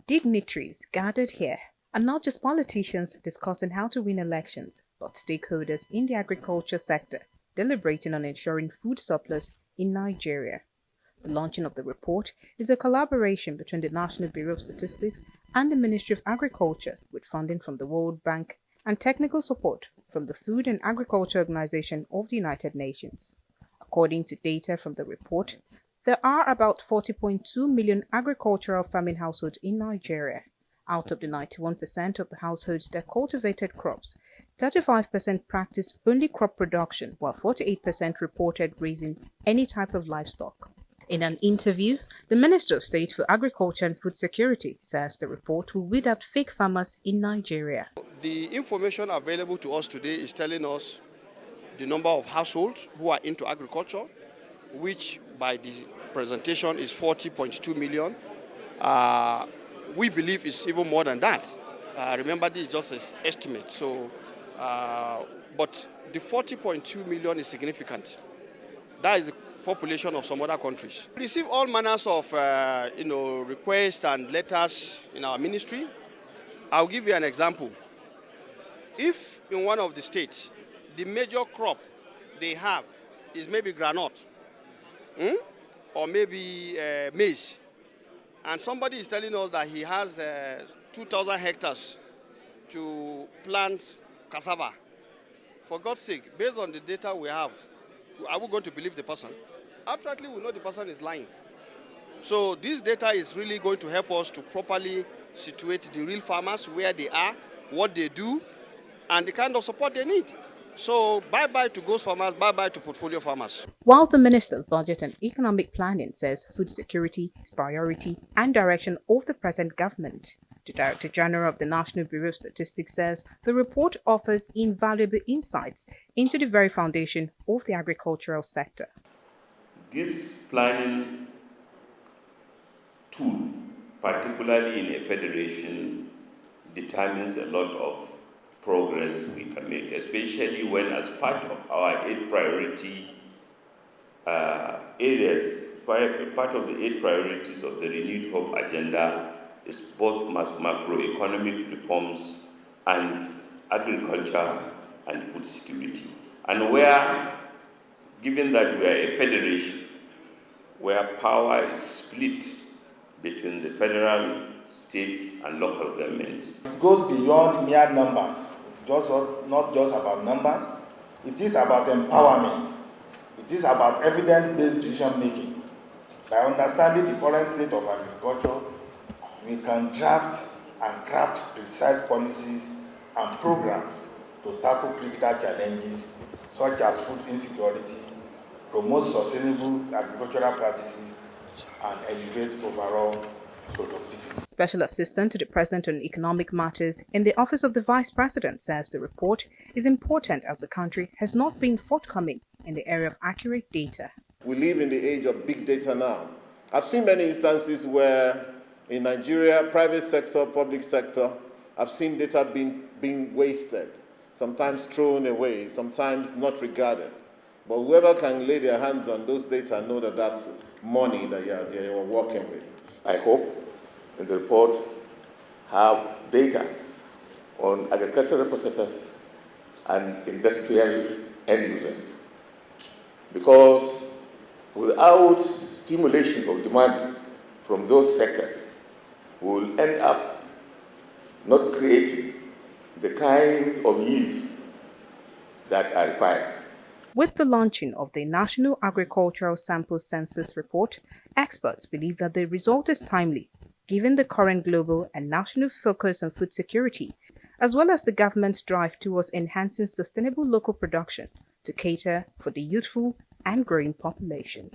Dignitaries gathered here are not just politicians discussing how to win elections, but stakeholders in the agriculture sector deliberating on ensuring food surplus in Nigeria. The launching of the report is a collaboration between the National Bureau of Statistics and the Ministry of Agriculture, with funding from the World Bank and technical support from the Food and Agriculture Organization of the United Nations. According to data from the report, there are about 40.2 million agricultural farming households in Nigeria. Out of the 91% of the households that cultivated crops, 35% practiced only crop production, while 48% reported raising any type of livestock. In an interview, the Minister of State for Agriculture and Food Security says the report will weed out fake farmers in Nigeria. The information available to us today is telling us the number of households who are into agriculture, which by the presentation is 40.2 million. We believe it's even more than that. Remember, this is just an estimate. But the 40.2 million is significant. That is the population of some other countries. We receive all manners of requests and letters in our ministry. I'll give you an example. If in one of the states, the major crop they have is maybe granite, or maybe maize, and somebody is telling us that he has 2,000 hectares to plant cassava. For God's sake, based on the data we have, are we going to believe the person? Absolutely, we know the person is lying. So this data is really going to help us to properly situate the real farmers, where they are, what they do, and the kind of support they need. So bye-bye to ghost farmers, bye-bye to portfolio farmers. While the Minister of Budget and Economic Planning says food security is priority and direction of the present government, the Director General of the National Bureau of Statistics says the report offers invaluable insights into the very foundation of the agricultural sector. This planning tool, particularly in a federation, determines a lot of progress we can make, especially when, as part of our 8 priority areas, part of the 8 priorities of the Renewed Hope agenda is both macroeconomic reforms and agriculture and food security. And where, given that we are a federation, where power is split between the federal, states, and local governments. It goes beyond mere numbers. It's not just about numbers. It is about empowerment. It is about evidence-based decision-making. By understanding the current state of agriculture, we can draft and craft precise policies and programs to tackle critical challenges such as food insecurity, promote sustainable agricultural practices, and elevate overall productivity. Special Assistant to the President on Economic Matters in the Office of the Vice President says the report is important as the country has not been forthcoming in the area of accurate data. We live in the age of big data now. I've seen many instances where in Nigeria, private sector, public sector, I've seen data being wasted, sometimes thrown away, sometimes not regarded. But whoever can lay their hands on those data know that that's money that you're working with. I hope in the report have data on agricultural processors and industrial end users. Because without stimulation of demand from those sectors, we will end up not creating the kind of yields that are required. With the launching of the National Agricultural Sample Census Report, experts believe that the result is timely, given the current global and national focus on food security, as well as the government's drive towards enhancing sustainable local production to cater for the youthful and growing population.